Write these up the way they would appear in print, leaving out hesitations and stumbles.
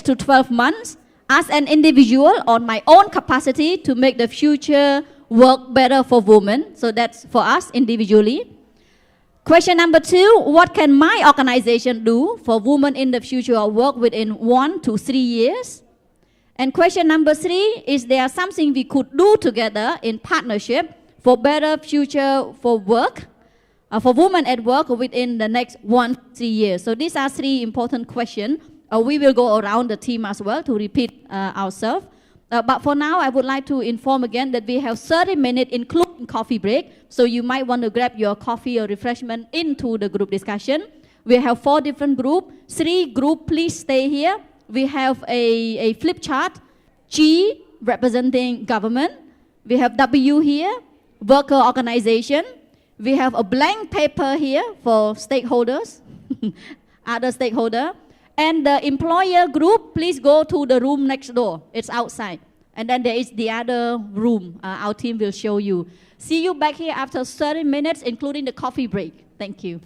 to 12 months as an individual on my own capacity to make the future work better for women. So that's for us individually. Question number 2, what can my organization do for women in the future of work within 1 to 3 years? And question number 3, is there something we could do together in partnership for better future for work, for women at work within the next 1 to 3 years? So these are 3 important questions. We will go around the team as well to repeat ourselves. But for now, I would like to inform again that we have 30 minutes including coffee break. So you might want to grab your coffee or refreshment into the group discussion. We have 4 different groups. 3 groups, please stay here. We have a flip chart. G, representing government. We have W here, worker organization. We have a blank paper here for stakeholders, other stakeholder. And the employer group, please go to the room next door. It's outside. And then there is the other room. Our team will show you. See you back here after 30 minutes, including the coffee break. Thank you.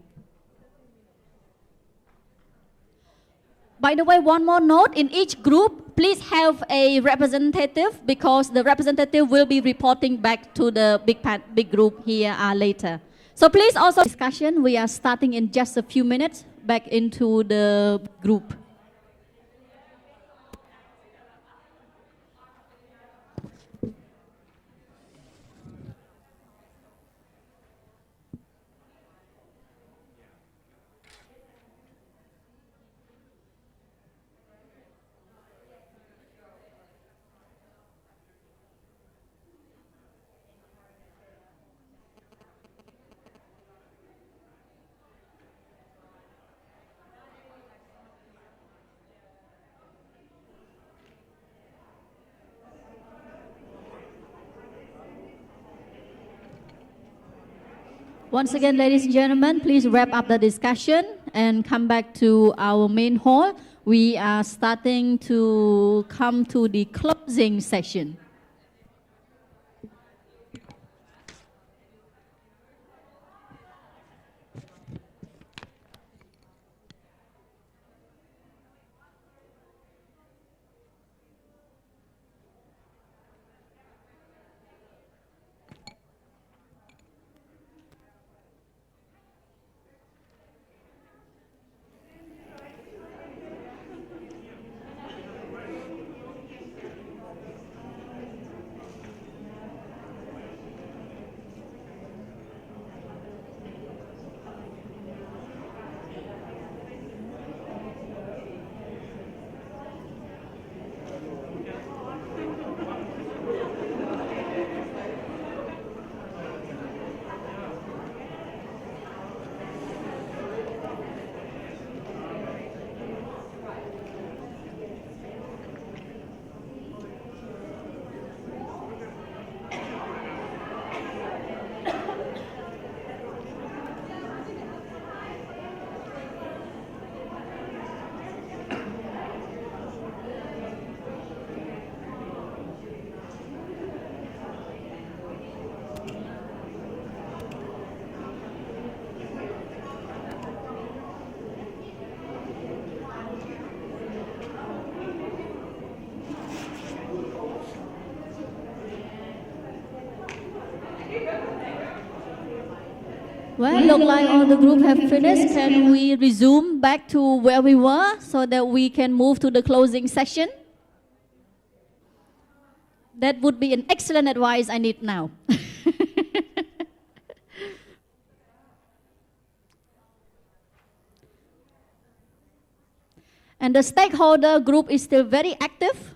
By the way, one more note, in each group, please have a representative because the representative will be reporting back to the big group here later. So please also discussion, we are starting in just a few minutes back into the group. Once again, ladies and gentlemen, please wrap up the discussion and come back to our main hall. We are starting to come to the closing session. Well, look like all the group have finished. Can we resume back to where we were so that we can move to the closing session? That would be an excellent advice I need now. And the stakeholder group is still very active.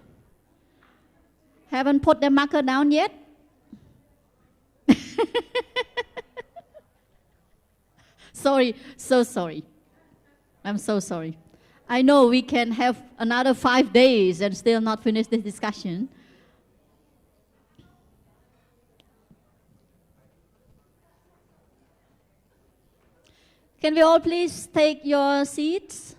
Haven't put their marker down yet. Sorry, so sorry. I'm so sorry. I know we can have another 5 days and still not finish this discussion. Can we all please take your seats?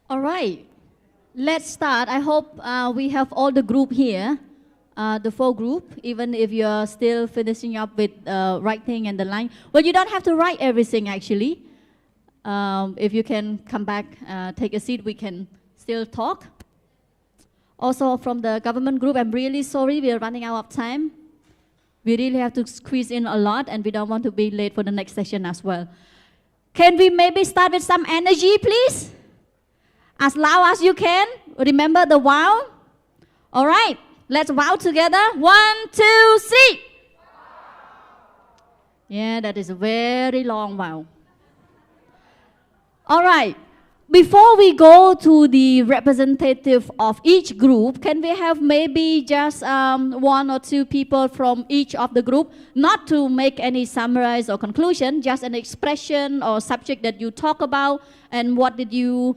All right, let's start. I hope we have all the group here, the full group, even if you're still finishing up with writing and the line. Well, you don't have to write everything actually. If you can come back, take a seat, we can still talk. Also from the government group, I'm really sorry we are running out of time. We really have to squeeze in a lot and we don't want to be late for the next session as well. Can we maybe start with some energy, please? As loud as you can. Remember the wow? All right, let's wow together. 1, 2, 3. Yeah, that is a very long wow. All right, before we go to the representative of each group, can we have maybe just 1 or 2 people from each of the group, not to make any summarize or conclusion, just an expression or subject that you talk about, and what did you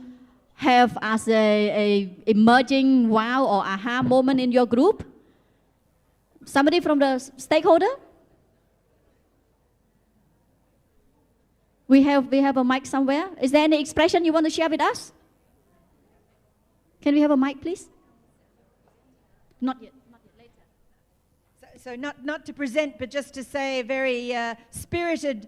have as a emerging wow or aha moment in your group? Somebody from the stakeholder? We have a mic somewhere. Is there any expression you want to share with us? Can we have a mic, please? Not yet. Later. So not to present, but just to say a very spirited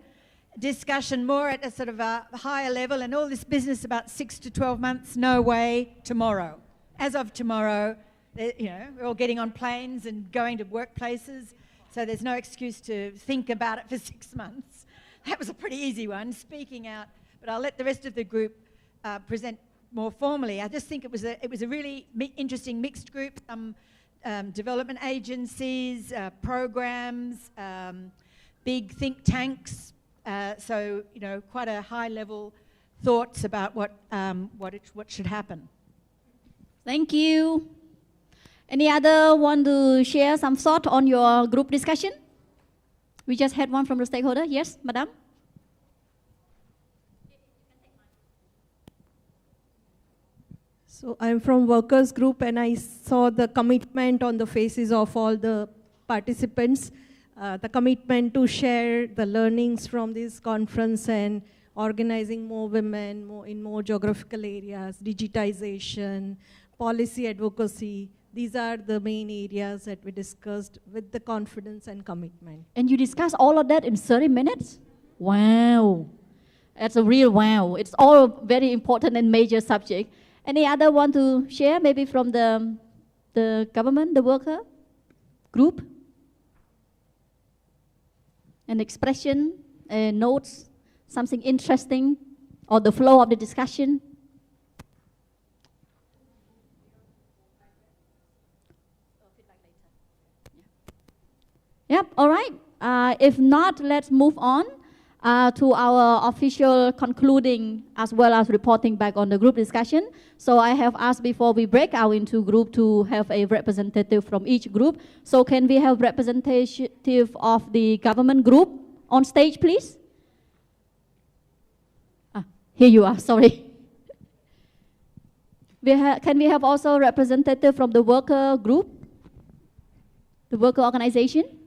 discussion, more at a sort of a higher level, and all this business about 6 to 12 months, no way, tomorrow. As of tomorrow, we're all getting on planes and going to workplaces, so there's no excuse to think about it for 6 months. That was a pretty easy one, speaking out, but I'll let the rest of the group present more formally. I just think it was a really interesting mixed group, development agencies, programs, big think tanks, so quite a high level thoughts about what should happen. Thank you. Any other want to share some thought on your group discussion? We just had one from the stakeholder. Yes, madam? So I'm from workers group and I saw the commitment on the faces of all the participants, the commitment to share the learnings from this conference and organizing more women in more geographical areas, digitization, policy advocacy. These are the main areas that we discussed with the confidence and commitment. And you discussed all of that in 30 minutes? Wow. That's a real wow. It's all very important and major subject. Any other want to share, maybe from the government, the worker group? An expression, notes, something interesting, or the flow of the discussion? Yep, all right. If not, let's move on to our official concluding as well as reporting back on the group discussion. So I have asked before we break out into group to have a representative from each group. So can we have representative of the government group on stage, please? Here you are, sorry. Can we have also representative from the worker group, the worker organization?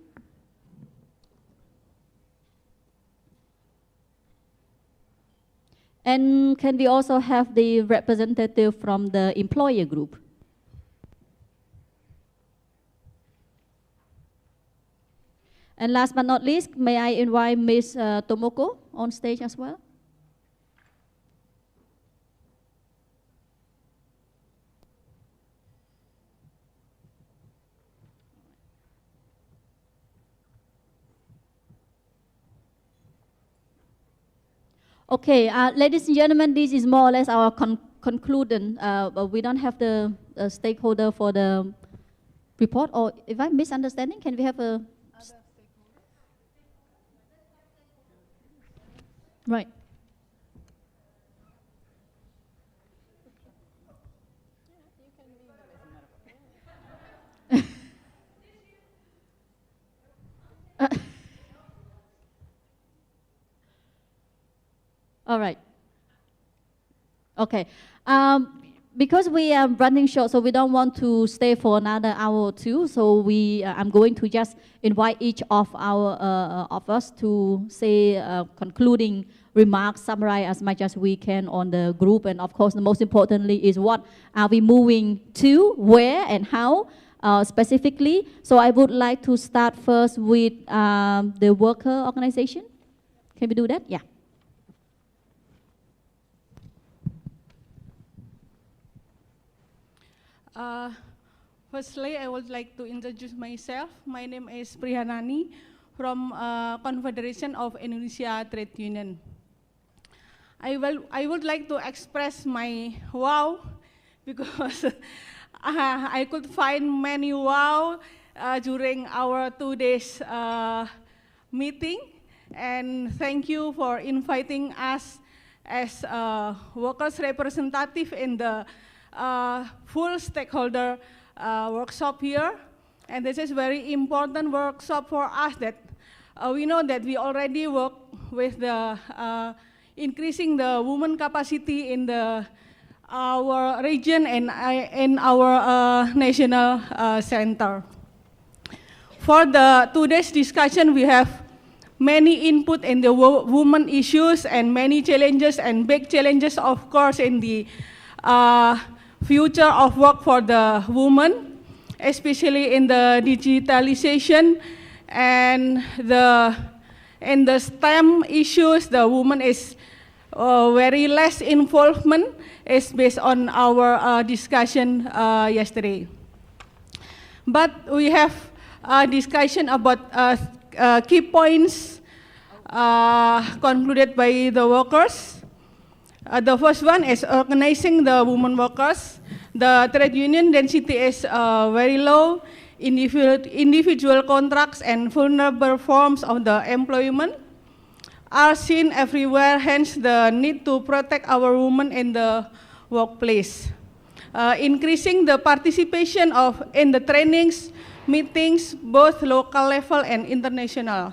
And can we also have the representative from the employer group? And last but not least, may I invite Ms. Tomoko on stage as well? Okay, ladies and gentlemen, this is more or less our conclusion. We don't have the stakeholder for the report, or if I'm misunderstanding, can we have a... Right. All right. Okay. Because we are running short, so we don't want to stay for another hour or two. So I'm going to just invite each of our of us to say concluding remarks, summarize as much as we can on the group. And of course, the most importantly is what are we moving to, where and how specifically. So I would like to start first with the worker organization. Can we do that? Yeah. Firstly, I would like to introduce myself. My name is Prihanani from Confederation of Indonesia Trade Union. I would like to express my wow because I could find many wow during our 2 days meeting, and thank you for inviting us as workers representative in the full stakeholder workshop here. And this is very important workshop for us that we know that we already work with the increasing the women capacity in our region and in our national center. For the 2 days discussion, we have many input in the women issues and many challenges and big challenges, of course, in the future of work for the women, especially in the digitalization and the STEM issues. The woman is very less involvement, is based on our discussion yesterday. But we have a discussion about key points concluded by the workers. The first one is organizing the women workers. The trade union density is very low. Individual contracts and vulnerable forms of the employment are seen everywhere, hence the need to protect our women in the workplace. Increasing the participation in the trainings, meetings, both local level and international.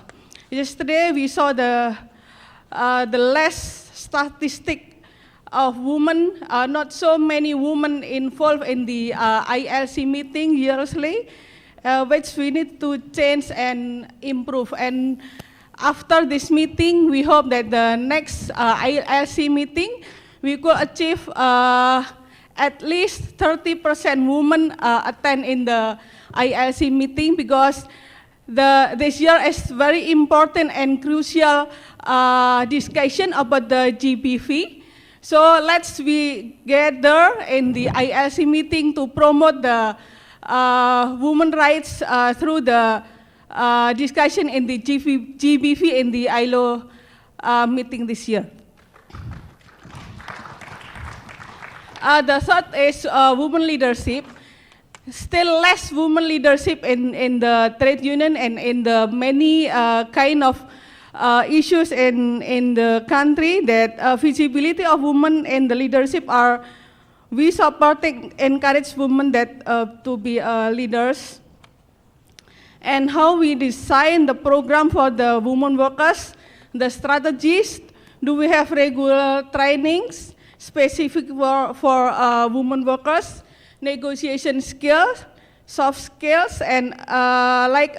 Yesterday we saw the less statistic of women, not so many women involved in the ILC meeting yearly, which we need to change and improve. And after this meeting, we hope that the next ILC meeting, we could achieve at least 30% women attend in the ILC meeting, because this year is very important and crucial discussion about the GBV. So let's we gather in the ILC meeting to promote the women rights through the discussion in the GBV in the ILO meeting this year. The third is women leadership. Still less women leadership in the trade union and in the many kind of issues in the country, that visibility of women in the leadership are, we supporting, encourage women that to be leaders. And how we design the program for the women workers, the strategies, do we have regular trainings specific for women workers, negotiation skills, soft skills, and like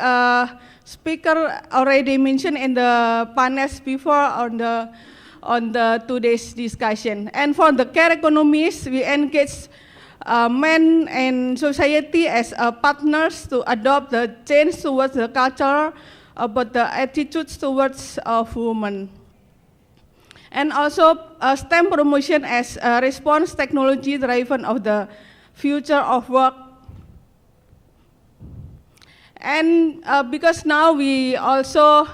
speaker already mentioned in the panels before on the 2 days discussion. And for the care economies, we engage men and society as partners to adopt the change towards the culture about the attitudes towards women. And also STEM promotion as a response technology driven of the future of work. And because now we also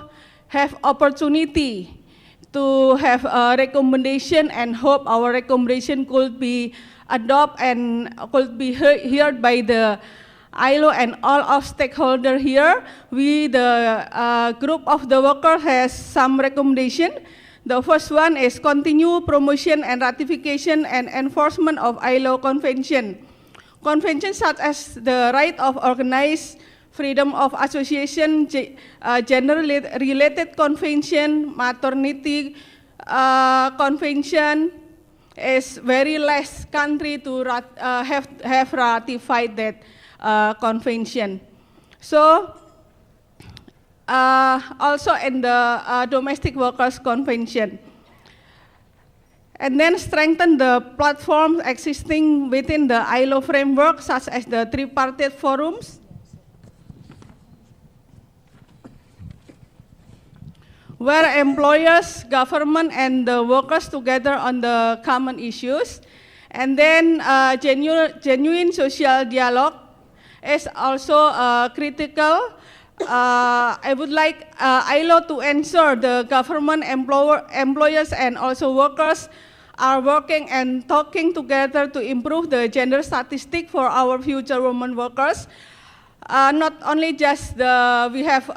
have opportunity to have a recommendation, and hope our recommendation could be adopted and could be heard by the ILO and all of stakeholders here. We, the group of the workers, has some recommendation. The first one is continue promotion and ratification and enforcement of ILO convention. Conventions such as the right of organized, freedom of association, gender-related convention, maternity convention, is very less country to have ratified that convention. So also in the domestic workers convention. And then strengthen the platforms existing within the ILO framework, such as the tripartite forums, where employers, government, and the workers together on the common issues. And then genuine social dialogue is also critical. I would like ILO to ensure the government, employers, and also workers are working and talking together to improve the gender statistic for our future women workers. Not only just we have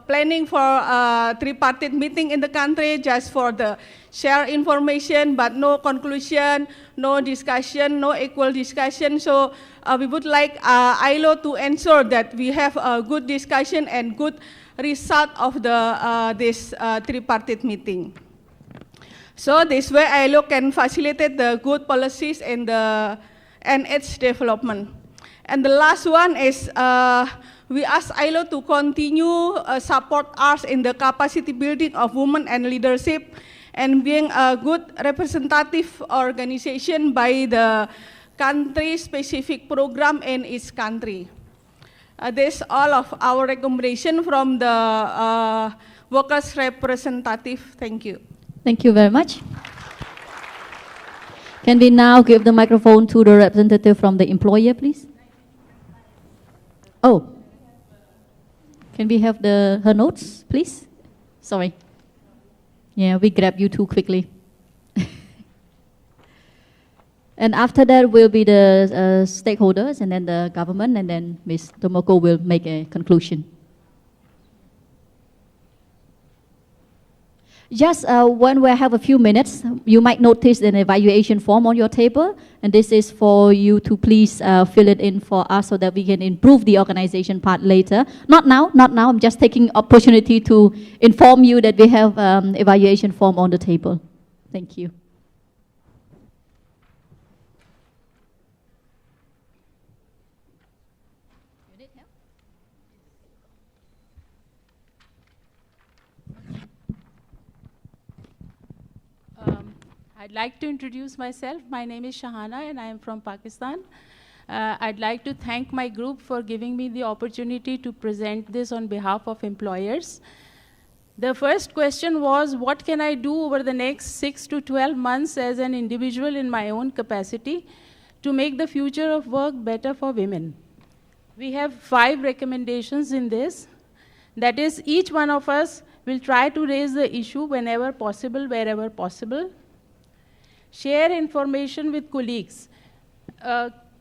planning for tripartite meeting in the country just for the share information, but no conclusion, no discussion, no equal discussion. So we would like ILO to ensure that we have a good discussion and good result of this tripartite meeting. So this way ILO can facilitate the good policies and its development. And the last one is we ask ILO to continue support us in the capacity building of women and leadership and being a good representative organization by the country-specific program in each country. This all of our recommendation from the workers' representative. Thank you. Thank you very much. Can we now give the microphone to the representative from the employer, please? Oh, can we have her notes, please? Sorry. Yeah, we grabbed you too quickly. And after that will be the stakeholders and then the government, and then Ms. Tomoko will make a conclusion. Just when we have a few minutes, you might notice an evaluation form on your table, and this is for you to please fill it in for us so that we can improve the organization part later. Not now. I'm just taking opportunity to inform you that we have evaluation form on the table. Thank you. I'd like to introduce myself. My name is Shahana and I am from Pakistan. I'd like to thank my group for giving me the opportunity to present this on behalf of employers. The first question was, what can I do over the next 6 to 12 months as an individual in my own capacity to make the future of work better for women? We have 5 recommendations in this. That is, each one of us will try to raise the issue whenever possible, wherever possible. Share information with colleagues.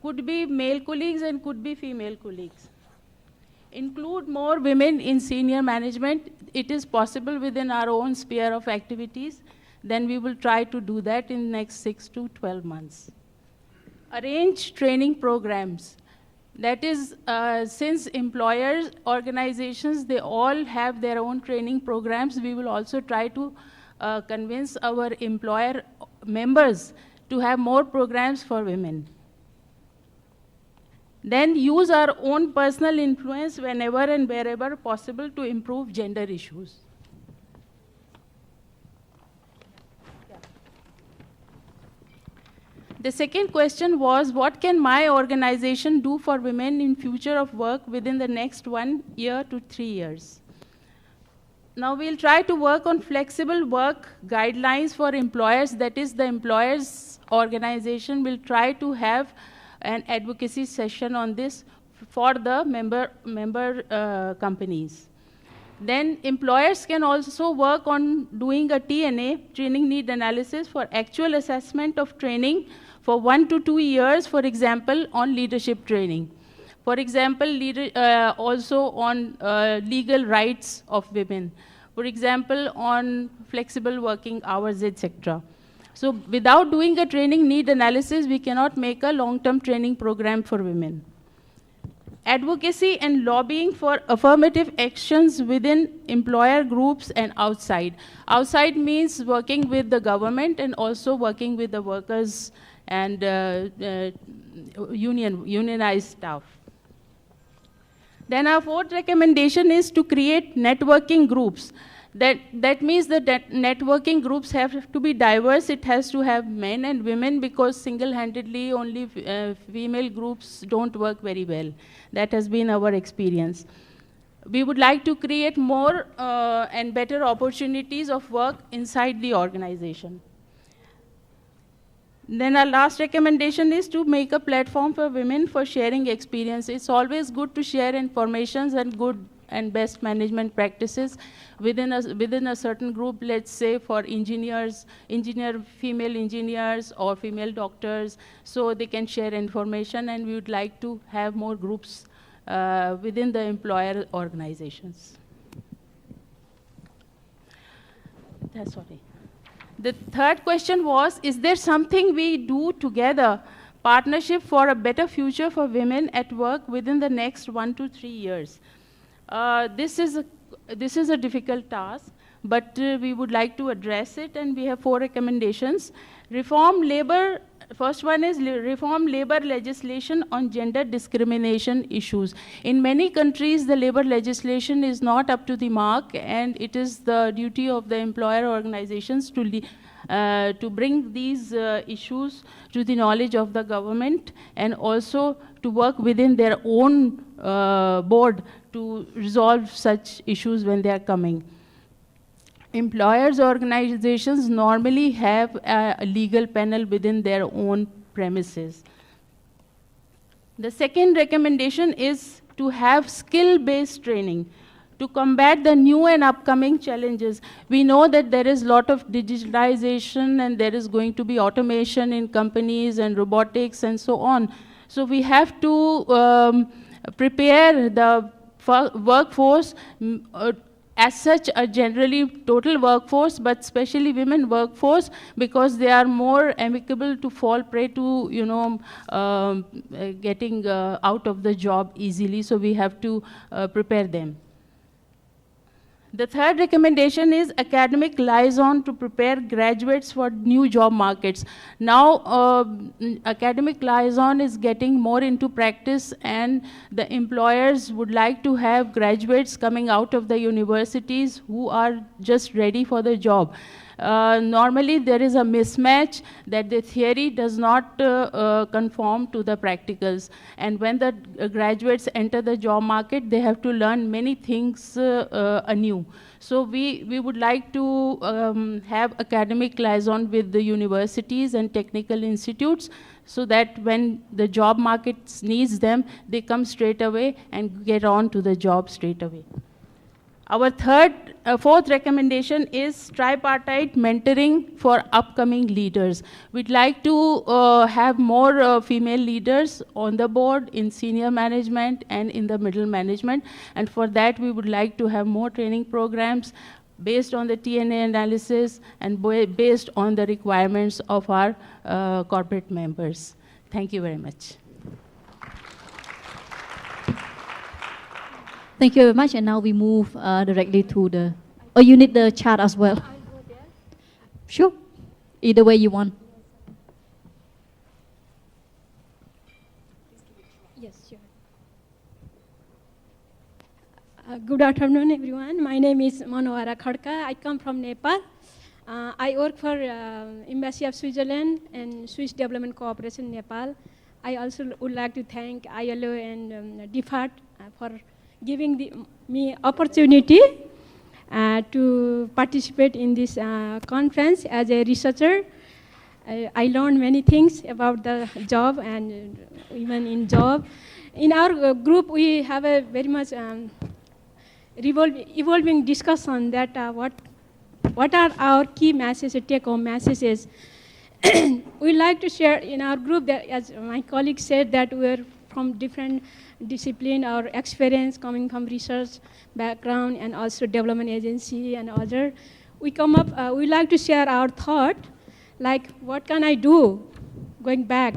Could be male colleagues and could be female colleagues. Include more women in senior management. It is possible within our own sphere of activities. Then we will try to do that in the next 6 to 12 months. Arrange training programs. That is, since employers, organizations, they all have their own training programs, we will also try to convince our employer members to have more programs for women. Then use our own personal influence whenever and wherever possible to improve gender issues. The second question was, what can my organization do for women in future of work within the next 1 year to 3 years? Now we'll try to work on flexible work guidelines for employers. That is, the employers organization will try to have an advocacy session on this for the member companies. Then employers can also work on doing a TNA, training need analysis, for actual assessment of training for 1 to 2 years, for example, on leadership training. For example, also on legal rights of women. For example, on flexible working hours, etc. So without doing a training need analysis, we cannot make a long-term training program for women. Advocacy and lobbying for affirmative actions within employer groups and outside. Outside means working with the government and also working with the workers and unionized staff. Then our fourth recommendation is to create networking groups. That means that networking groups have to be diverse. It has to have men and women, because single-handedly only female groups don't work very well. That has been our experience. We would like to create more and better opportunities of work inside the organization. Then our last recommendation is to make a platform for women for sharing experience. It's always good to share information and good and best management practices within a certain group. Let's say for female engineers or female doctors, so they can share information, and we would like to have more groups within the employer organizations. That's what. The third question was, is there something we do together, partnership for a better future for women at work within the next 1 to 3 years? This is a difficult task, but we would like to address it, and we have 4 recommendations. First one is reform labor legislation on gender discrimination issues. In many countries, the labor legislation is not up to the mark, and it is the duty of the employer organizations to bring these issues to the knowledge of the government, and also to work within their own board to resolve such issues when they are coming. Employers' organizations normally have a legal panel within their own premises. The second recommendation is to have skill-based training to combat the new and upcoming challenges. We know that there is a lot of digitalization, and there is going to be automation in companies and robotics and so on. So we have to prepare the workforce as such, a generally total workforce, but especially women workforce, because they are more amicable to fall prey to, getting out of the job easily. So we have to prepare them. The third recommendation is academic liaison to prepare graduates for new job markets. Now, academic liaison is getting more into practice, and the employers would like to have graduates coming out of the universities who are just ready for the job. Normally, there is a mismatch that the theory does not conform to the practicals. And when the graduates enter the job market, they have to learn many things anew. So we would like to have academic liaison with the universities and technical institutes, so that when the job market needs them, they come straight away and get on to the job straight away. Our fourth recommendation is tripartite mentoring for upcoming leaders. We'd like to have more female leaders on the board, in senior management and in the middle management. And for that, we would like to have more training programs based on the TNA analysis and based on the requirements of our corporate members. Thank you very much. Thank you very much. And now we move directly to the... Oh, you need the chart as well? Sure. Either way you want. Yes, sure. Good afternoon, everyone. My name is Manohara Khadka. I come from Nepal. I work for Embassy of Switzerland and Swiss Development Cooperation, Nepal. I also would like to thank ILO and DFAT for giving me opportunity to participate in this conference as a researcher. I learned many things about the job and women in job. In our group, we have a very much evolving discussion that what are our key messages, take-home messages. We like to share in our group that, as my colleague said, that we're from different discipline or experience coming from research background and also development agency and other. We come up, we like to share our thought, like what can I do going back?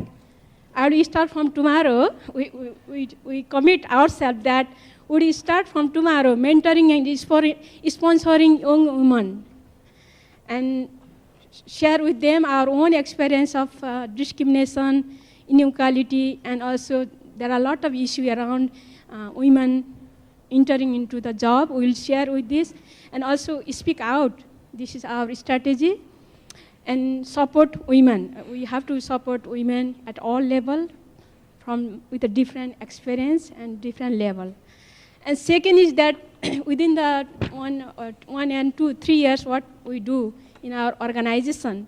I will start from tomorrow. We commit ourselves that we start from tomorrow mentoring and sponsoring young women and share with them our own experience of discrimination, inequality, and also there are a lot of issues around women entering into the job. We will share with this and also speak out. This is our strategy. And support women. We have to support women at all levels with a different experience and different level. And second is that within the 1 and 2, 3 years, what we do in our organization,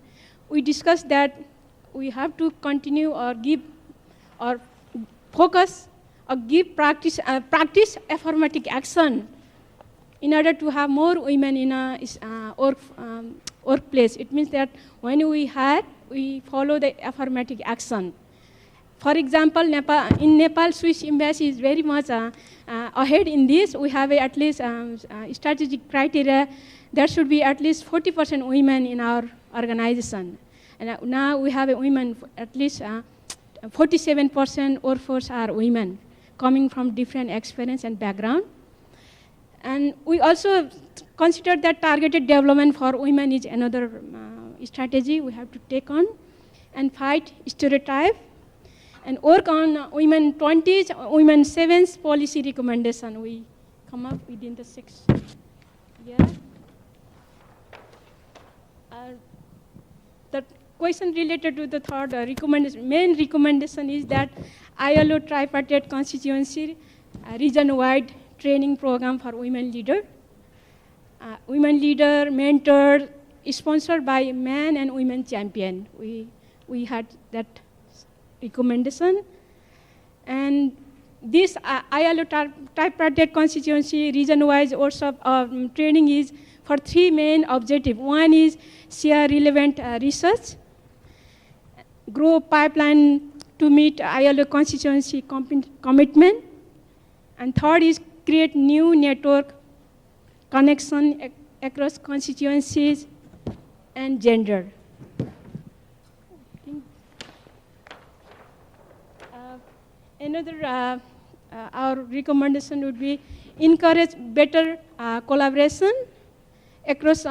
we discussed that we have to continue or give or focus or give practice affirmative action in order to have more women in a workplace. It means that when we hire, we follow the affirmative action. For example, in Nepal, Swiss Embassy is very much ahead in this. We have at least strategic criteria. There should be at least 40% women in our organization. And now we have women, at least 47% workforce are women, coming from different experience and background. And we also consider that targeted development for women is another strategy we have to take on, and fight stereotype, and work on women 20s, women 7s policy recommendation we come up within the 6 years. The question related to the third recommendation, main recommendation is that ILO tripartite constituency region-wide training program for women leader. Women leader, mentor, sponsored by Man and Women Champion. We had that recommendation. And this ILO tripartite constituency region-wise workshop training is for 3 main objectives. One is share relevant research, grow pipeline to meet ILO constituency commitment, and third is create new network connection across constituencies and gender. Another our recommendation would be encourage better collaboration across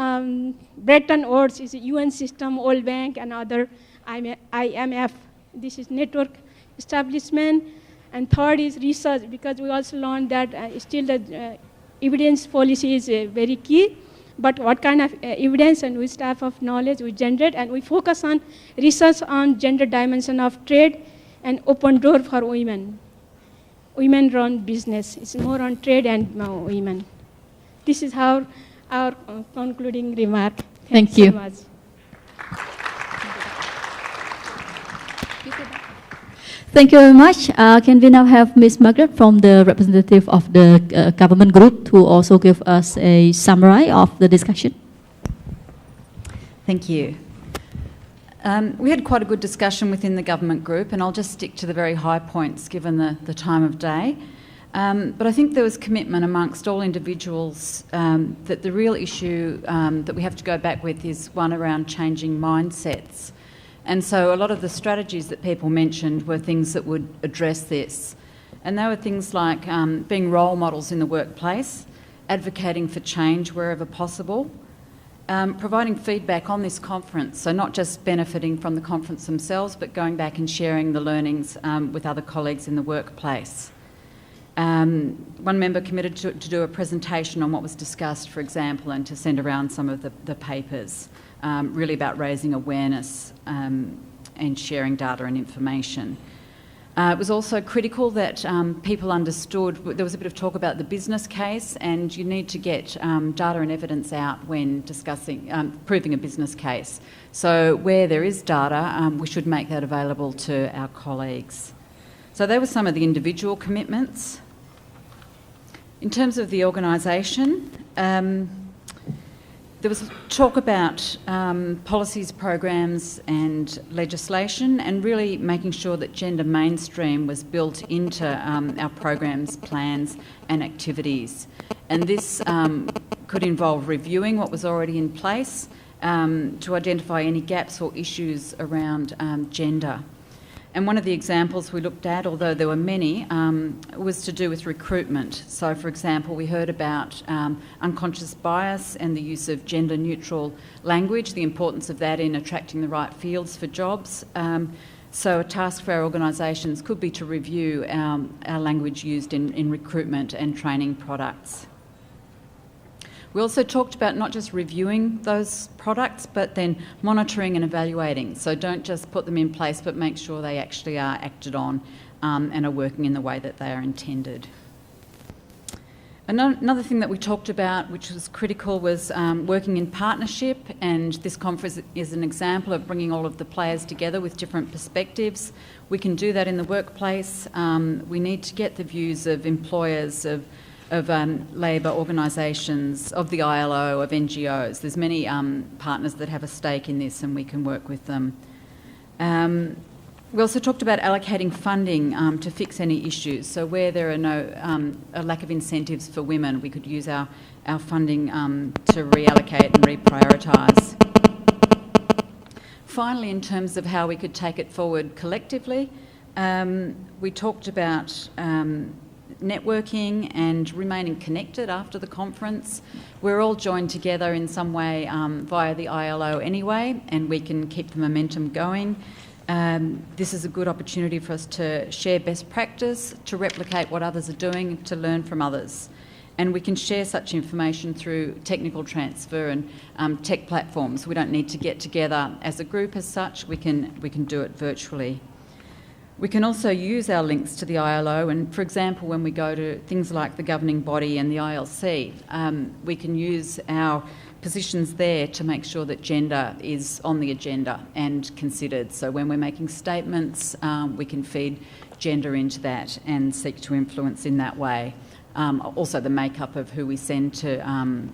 Bretton Woods, is UN system, World Bank, and other IMF. This is network establishment. And third is research, because we also learned that still the evidence policy is very key. But what kind of evidence and which type of knowledge we generate, and we focus on research on gender dimension of trade and open door for women. Women-run business. It's more on trade and women. This is how our concluding remark. Thank you you. so much. Thank you very much. Can we now have Ms. Margaret from the representative of the government group to also give us a summary of the discussion? Thank you. We had quite a good discussion within the government group, and I'll just stick to the very high points given the time of day. But I think there was commitment amongst all individuals that the real issue that we have to go back with is one around changing mindsets. And so a lot of the strategies that people mentioned were things that would address this. And they were things like being role models in the workplace, advocating for change wherever possible, providing feedback on this conference, so not just benefiting from the conference themselves, but going back and sharing the learnings with other colleagues in the workplace. One member committed to do a presentation on what was discussed, for example, and to send around some of the papers, really about raising awareness and sharing data and information. It was also critical that people understood, there was a bit of talk about the business case, and you need to get data and evidence out when discussing, proving a business case. So where there is data, we should make that available to our colleagues. So they were some of the individual commitments. In terms of the organisation, there was talk about policies, programs and legislation, and really making sure that gender mainstream was built into our programs, plans and activities. And this could involve reviewing what was already in place to identify any gaps or issues around gender. And one of the examples we looked at, although there were many, was to do with recruitment. So, for example, we heard about unconscious bias and the use of gender-neutral language, the importance of that in attracting the right fields for jobs. So a task for our organisations could be to review our language used in recruitment and training products. We also talked about not just reviewing those products, but then monitoring and evaluating. So don't just put them in place, but make sure they actually are acted on and are working in the way that they are intended. Another thing that we talked about, which was critical, was working in partnership, and this conference is an example of bringing all of the players together with different perspectives. We can do that in the workplace. We need to get the views of employers, of labour organisations, of the ILO, of NGOs. There's many partners that have a stake in this, and we can work with them. We also talked about allocating funding to fix any issues. So where there are a lack of incentives for women, we could use our funding to reallocate and reprioritise. Finally, in terms of how we could take it forward collectively, we talked about networking and remaining connected after the conference. We're all joined together in some way via the ILO anyway, and we can keep the momentum going. This is a good opportunity for us to share best practice, to replicate what others are doing, to learn from others. And we can share such information through technical transfer and tech platforms. We don't need to get together as a group as such. We can do it virtually. We can also use our links to the ILO, and for example, when we go to things like the governing body and the ILC, we can use our positions there to make sure that gender is on the agenda and considered. So when we're making statements, we can feed gender into that and seek to influence in that way. Also, the makeup of who we send to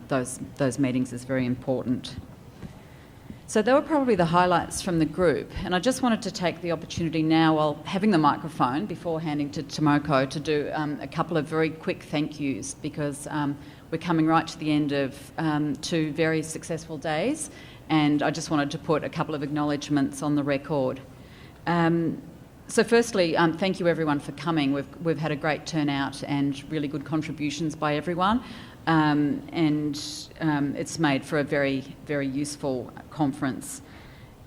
those meetings is very important. So they were probably the highlights from the group, and I just wanted to take the opportunity now, while having the microphone, before handing to Tomoko, to do a couple of very quick thank yous, because we're coming right to the end of 2 very successful days, and I just wanted to put a couple of acknowledgements on the record. So firstly, thank you everyone for coming. We've had a great turnout and really good contributions by everyone, and it's made for a very, very useful conference.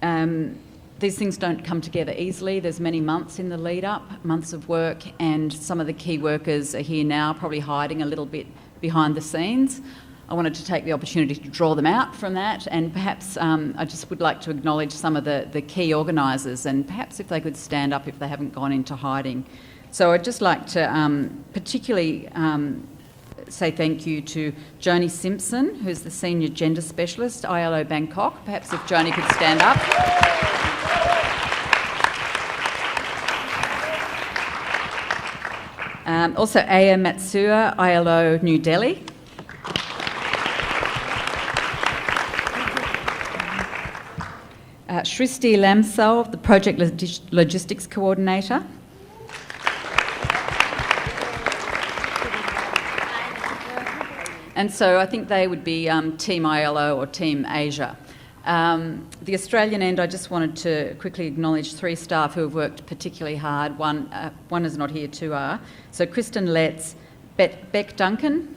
These things don't come together easily. There's many months in the lead up, months of work, and some of the key workers are here now, probably hiding a little bit behind the scenes. I wanted to take the opportunity to draw them out from that, and perhaps I just would like to acknowledge some of the key organisers, and perhaps if they could stand up if they haven't gone into hiding. So I'd just like to particularly say thank you to Joni Simpson, who's the Senior Gender Specialist, ILO Bangkok. Perhaps if Joni could stand up. Also Aya Matsua, ILO New Delhi. Shristi Lamsal, the Project Logistics Coordinator. And so I think they would be Team ILO or Team Asia. The Australian end, I just wanted to quickly acknowledge 3 staff who have worked particularly hard. One is not here, 2 are. So Kristen Letts, Beck Duncan,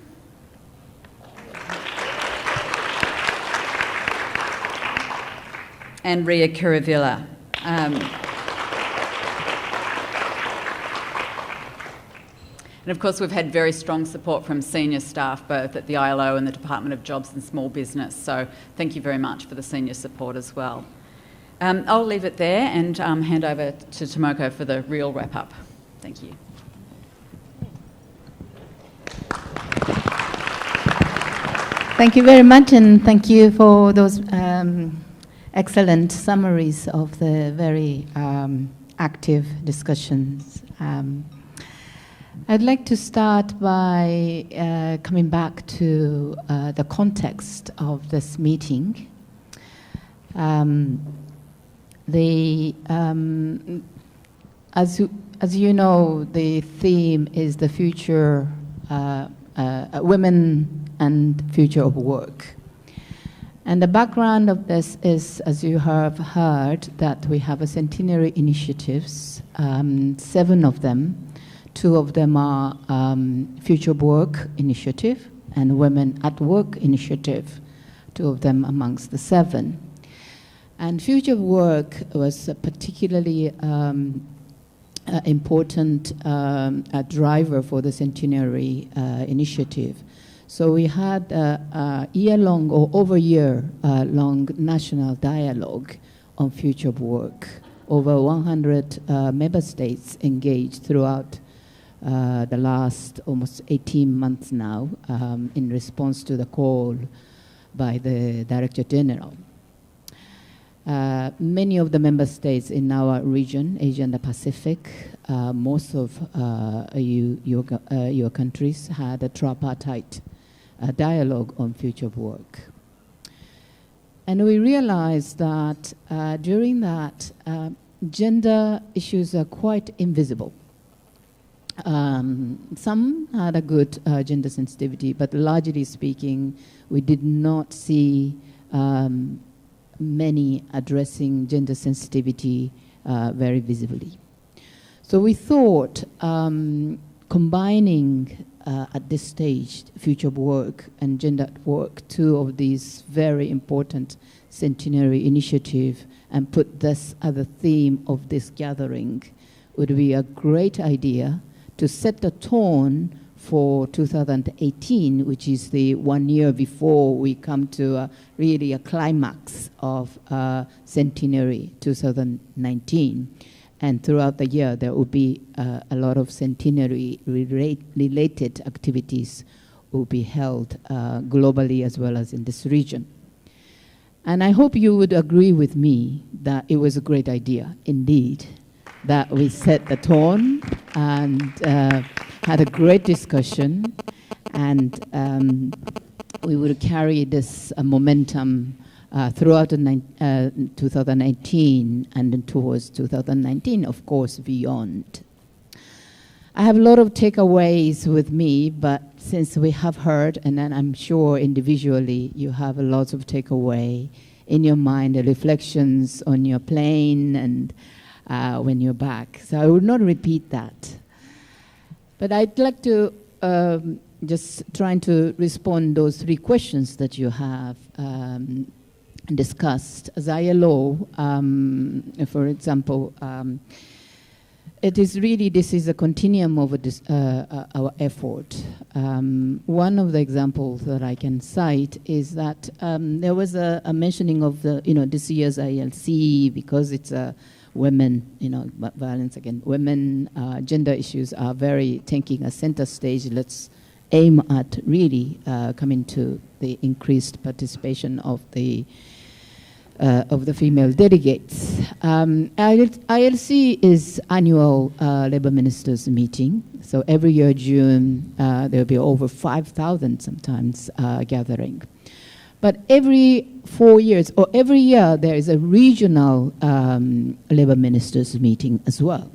and Ria Kiravilla. And of course, we've had very strong support from senior staff, both at the ILO and the Department of Jobs and Small Business. So thank you very much for the senior support as well. I'll leave it there and hand over to Tomoko for the real wrap-up. Thank you. Thank you very much, and thank you for those excellent summaries of the very active discussions. I'd like to start by coming back to the context of this meeting. As you know, the theme is the future, women and future of work. And the background of this is, as you have heard, that we have a centenary initiatives, 7 of them. 2 of them are Future of Work Initiative and Women at Work Initiative, 2 of them amongst the 7. And future work was a particularly important driver for the centenary initiative. So we had a year-long or over year-long national dialogue on future work. Over 100 member states engaged throughout the last almost 18 months now in response to the call by the Director General. Many of the member states in our region, Asia and the Pacific, most of your countries had a tripartite dialogue on future work. And we realized that during that, gender issues are quite invisible. Some had a good gender sensitivity, but largely speaking, we did not see many addressing gender sensitivity very visibly. So we thought combining at this stage future work and gender at work, two of these very important centenary initiative, and put this as the theme of this gathering would be a great idea to set the tone for 2018, which is the 1 year before we come to really a climax of centenary 2019. And throughout the year, there will be a lot of centenary related activities will be held globally as well as in this region. And I hope you would agree with me that it was a great idea, indeed, that we set the tone and had a great discussion, and we will carry this momentum throughout 2018 and then towards 2019, of course, beyond. I have a lot of takeaways with me, but since we have heard, and then I'm sure individually you have a lot of takeaway in your mind, the reflections on your plane and when you're back. So I will not repeat that. But I'd like to just trying to respond those 3 questions that you have discussed. As ILO, for example, it is really, this is a continuum of our effort. One of the examples that I can cite is that there was a mentioning of the, this year's ILC, because it's a women, violence against women, gender issues are very taking a center stage. Let's aim at really coming to the increased participation of the female delegates. ILC is annual labor ministers meeting. So every year, June, there will be over 5,000 sometimes gathering. But every 4 years, or every year, there is a regional labor ministers meeting as well,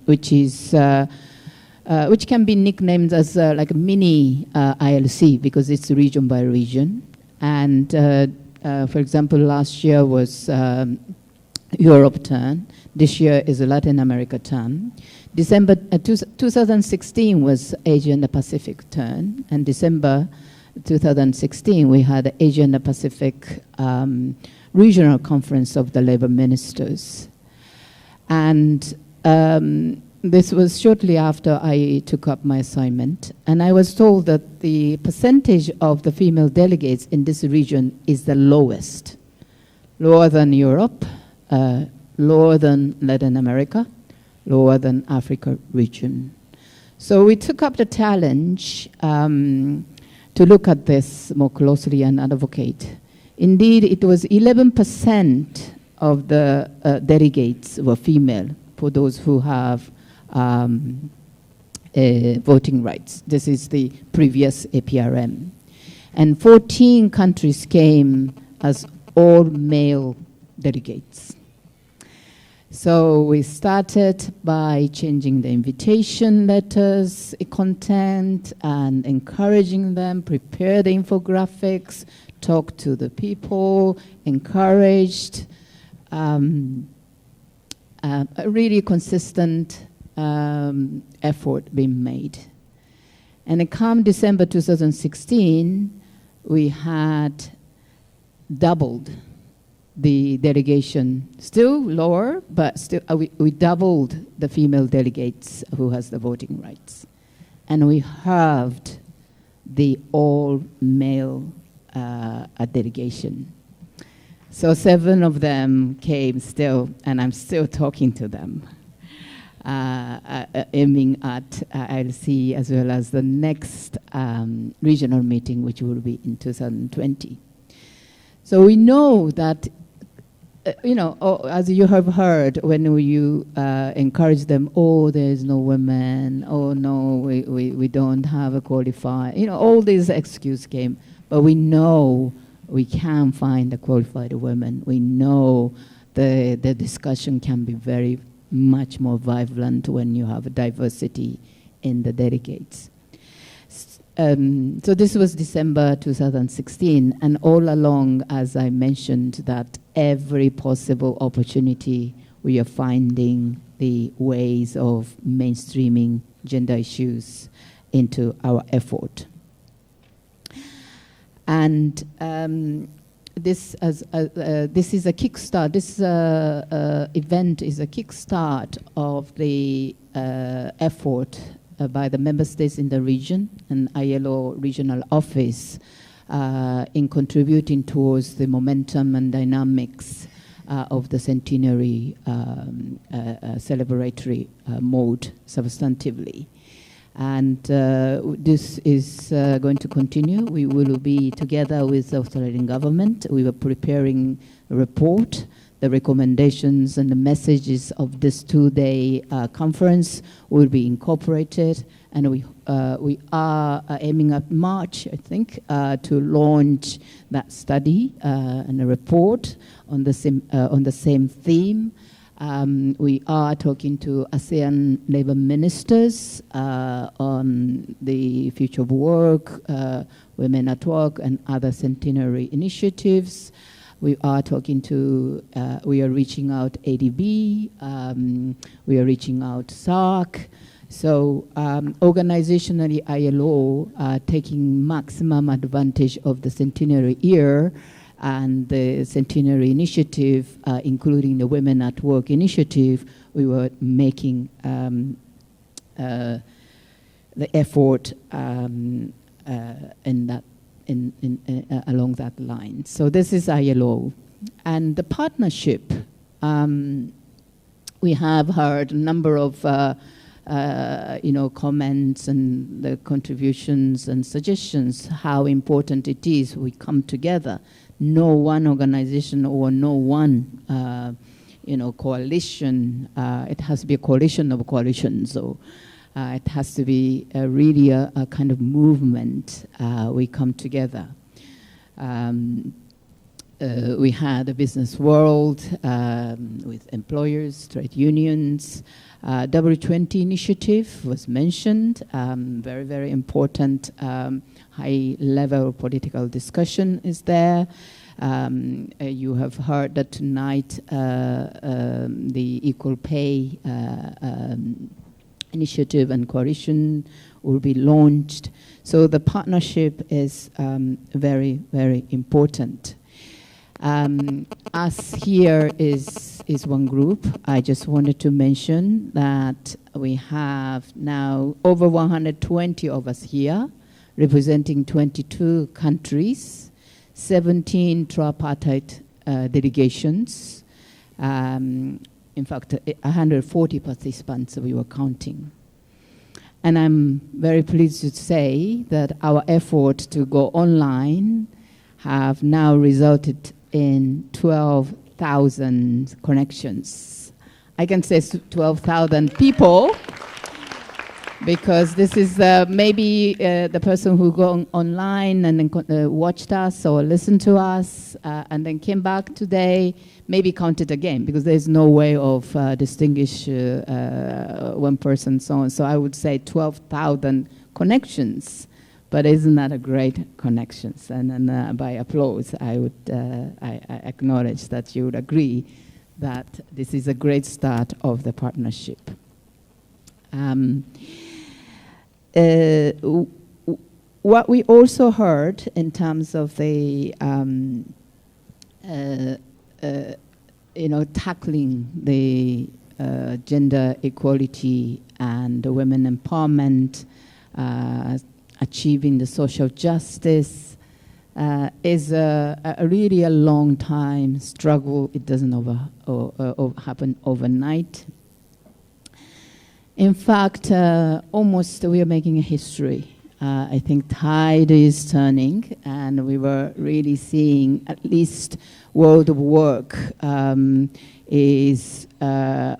which is which can be nicknamed as like a mini ILC, because it's region by region. And for example, last year was Europe turn. This year is a Latin America turn. December 2016 was Asia and the Pacific turn. And December 2016, we had the Asia and the Pacific Regional Conference of the Labor Ministers. And this was shortly after I took up my assignment, and I was told that the percentage of the female delegates in this region is the lowest, lower than Europe, lower than Latin America, lower than Africa region. So we took up the challenge to look at this more closely and advocate. Indeed, it was 11% of the delegates were female, for those who have voting rights. This is the previous APRM. And 14 countries came as all male delegates. So we started by changing the invitation letters, content, and encouraging them, prepare the infographics, talk to the people, encouraged, a really consistent effort being made. And come December 2016, we had doubled the delegation, still lower, but still we doubled the female delegates who has the voting rights. And we halved the all-male delegation. So 7 of them came still, and I'm still talking to them, aiming at ILC as well as the next regional meeting, which will be in 2020. So we know that, as you have heard, when you encourage them, oh, there's no women, oh, no, we don't have a qualified, all these excuses came. But we know we can find the qualified women. We know the discussion can be very much more vibrant when you have a diversity in the delegates. So this was December 2016, and all along, as I mentioned, that every possible opportunity we are finding the ways of mainstreaming gender issues into our effort. And this is a kickstart. This event is a kickstart of the effort by the member states in the region and ILO regional office in contributing towards the momentum and dynamics of the centenary celebratory mode substantively. And this is going to continue. We will be together with the Australian government. We were preparing a report. The recommendations and the messages of this 2-day conference will be incorporated, and we are aiming at March, I think, to launch that study and a report on the same theme. We are talking to ASEAN labor ministers on the future of work, Women at Work, and other centenary initiatives. We are talking to, we are reaching out ADB, we are reaching out SARC. So organizationally, ILO are taking maximum advantage of the centenary year and the centenary initiative, including the Women at Work initiative. We were making the effort in that. Along that line. So this is ILO. And the partnership, we have heard a number of comments and the contributions and suggestions, how important it is we come together. No one organization or no one coalition. It has to be a coalition of coalitions. So it has to be really a kind of movement. We come together. We had a business world with employers, trade unions. W20 initiative was mentioned. Very, very important high-level political discussion is there. You have heard that tonight the equal pay initiative and coalition will be launched. So the partnership is very, very important. Us here is one group. I just wanted to mention that we have now over 120 of us here, representing 22 countries, 17 tripartite delegations. In fact, 140 participants we were counting. And I'm very pleased to say that our effort to go online have now resulted in 12,000 connections. I can say 12,000 people, because this is maybe the person who go online and then watched us or listened to us and then came back today, maybe counted again, because there's no way of distinguish one person, so on. So I would say 12,000 connections, but isn't that a great connections? And by applause, I would I acknowledge that you would agree that this is a great start of the partnership. What we also heard in terms of the tackling the gender equality and women empowerment, achieving the social justice, is really a long time struggle. It doesn't happen overnight. In fact, almost we are making a history. I think tide is turning, and we were really seeing at least world of work is the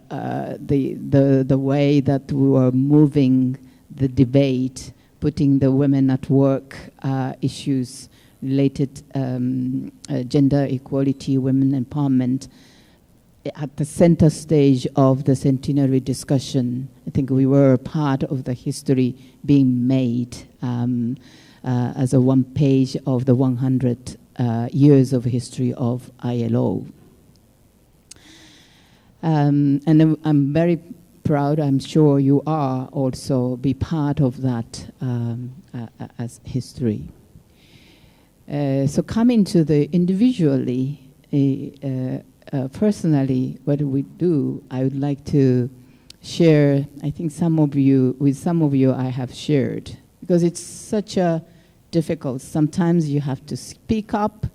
way that we were moving the debate, putting the women at work issues related gender equality, women empowerment at the center stage of the centenary discussion. I think we were part of the history being made as a one page of the 100 years of history of ILO. And I'm very proud, I'm sure you are also, be part of that as history. So coming to the individually, personally, what we do, I would like to share, I think with some of you I have shared, because it's such a difficult, sometimes you have to speak up,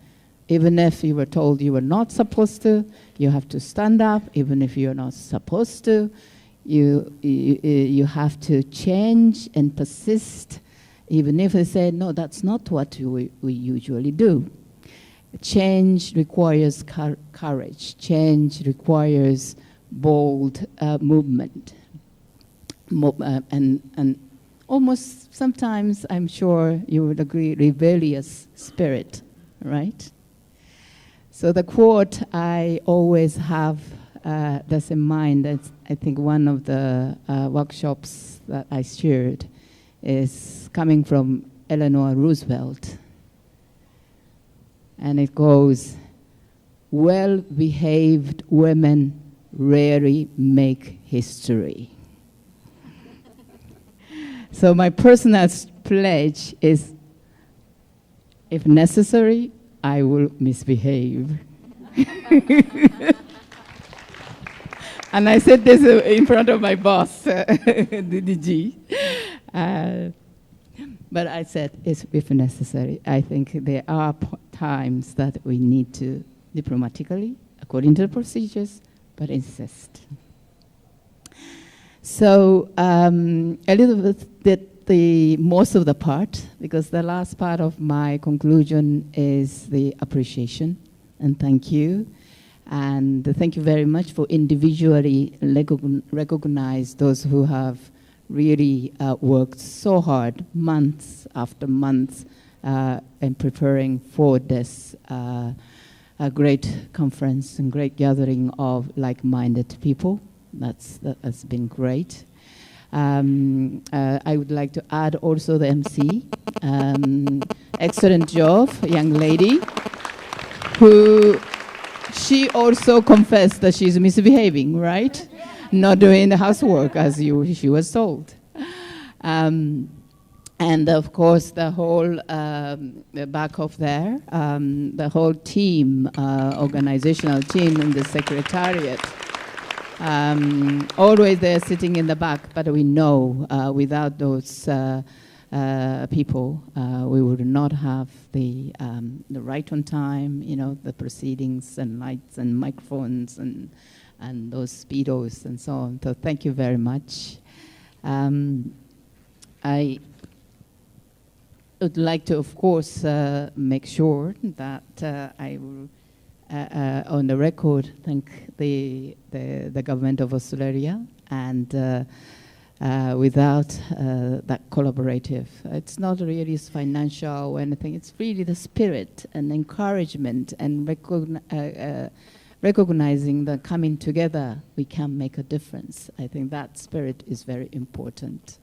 even if you were told you were not supposed to, you have to stand up, even if you're not supposed to, you have to change and persist, even if they say, no, that's not what we usually do. Change requires courage. Change requires bold movement. And almost sometimes, I'm sure you would agree, rebellious spirit, right? So the quote I always have that's in mind, that's I think one of the workshops that I shared is coming from Eleanor Roosevelt. And it goes, well-behaved women rarely make history. So my personal pledge is, if necessary, I will misbehave. And I said this in front of my boss, DDG. But I said, if necessary, I think there are times that we need to diplomatically, according to the procedures, but insist. So a little bit the most of the part, because the last part of my conclusion is the appreciation and thank you. And thank you very much for individually recognize those who have really worked so hard, months after months, in preparing for this a great conference and great gathering of like-minded people. That's been great. I would like to add also the MC. Excellent job, young lady, who she also confessed that she's misbehaving, right? Not doing the housework as she was told. And of course, the whole the back of there, the whole team, organizational team in the secretariat, always they're sitting in the back, but we know without those people, we would not have the right on time, the proceedings and lights and microphones and those speedos and so on. So thank you very much. I would like to, of course, make sure that I will, on the record, thank the government of Australia, and without that collaborative, it's not really financial or anything, it's really the spirit and encouragement and recognizing that coming together, we can make a difference. I think that spirit is very important.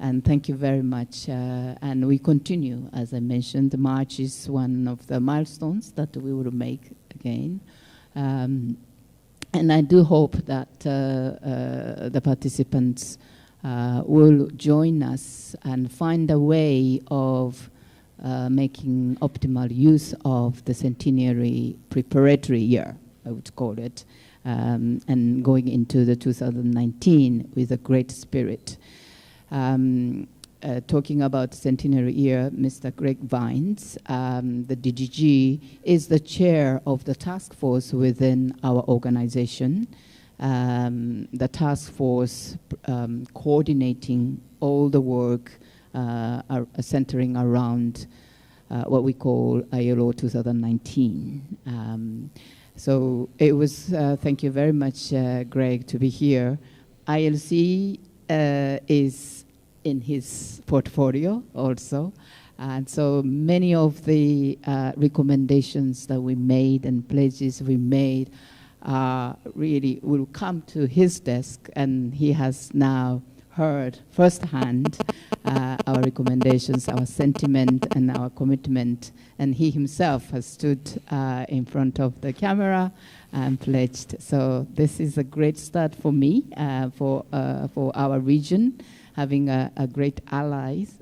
And thank you very much. And we continue, as I mentioned, March is one of the milestones that we will make again. And I do hope that the participants will join us and find a way of making optimal use of the centenary preparatory year. I would call it, and going into the 2019 with a great spirit. Talking about centenary year, Mr. Greg Vines, the DGG, is the chair of the task force within our organization. The task force coordinating all the work centering around what we call ILO 2019. So it was, thank you very much, Greg, to be here. ILC is in his portfolio also. And so many of the recommendations that we made and pledges we made really will come to his desk, and he has now heard firsthand our recommendations, our sentiment, and our commitment. And he himself has stood in front of the camera and pledged. So this is a great start for me, for our region, having a great allies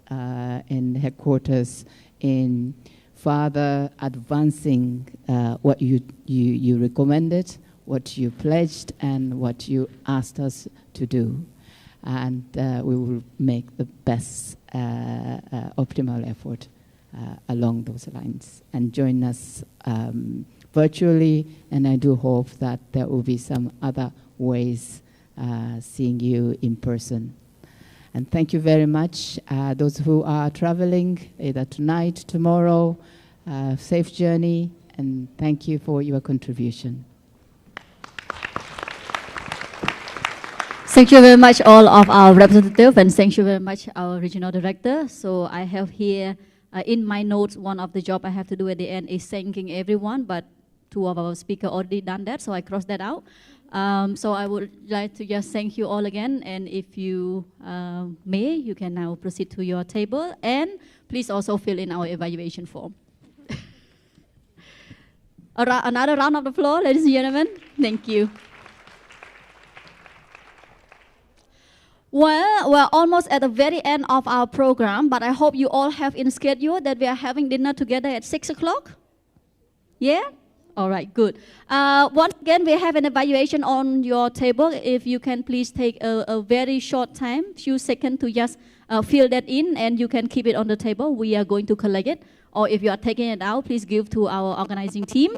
in headquarters in further advancing what you recommended, what you pledged, and what you asked us to do. And we will make the best optimal effort along those lines. And join us virtually, and I do hope that there will be some other ways seeing you in person. And thank you very much. Those who are traveling, either tonight, tomorrow, safe journey, and thank you for your contribution. Thank you very much, all of our representatives, and thank you very much, our regional director. So I have here in my notes, one of the job I have to do at the end is thanking everyone, but two of our speakers already done that, so I crossed that out. So I would like to just thank you all again, and if you may, you can now proceed to your table, and please also fill in our evaluation form. Another round of applause, ladies and gentlemen. Thank you. Well, we're almost at the very end of our program, but I hope you all have in schedule that we are having dinner together at 6 o'clock. Yeah? All right, good. Once again, we have an evaluation on your table. If you can please take a very short time, few seconds to just fill that in, and you can keep it on the table. We are going to collect it. Or if you are taking it out, please give to our organizing team.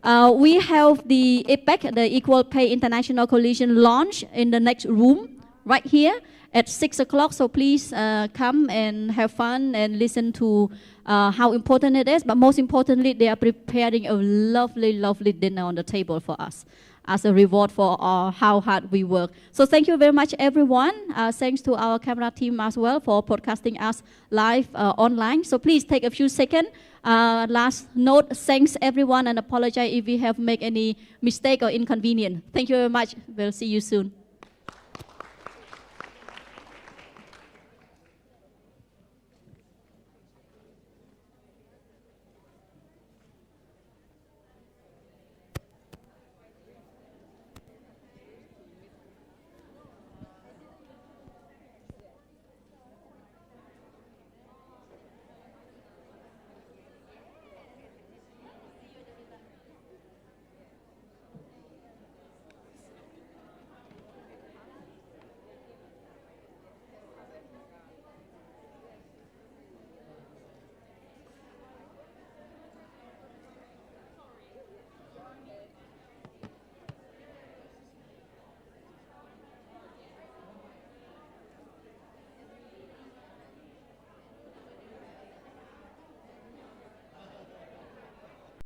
We have the EPEC, the Equal Pay International Coalition, launch in the next room, right here at 6 o'clock. So please come and have fun and listen to how important it is. But most importantly, they are preparing a lovely, lovely dinner on the table for us as a reward for how hard we work. So thank you very much, everyone. Thanks to our camera team as well for podcasting us live online. So please take a few seconds. Last note, thanks everyone, and apologize if we have made any mistake or inconvenience. Thank you very much. We'll see you soon.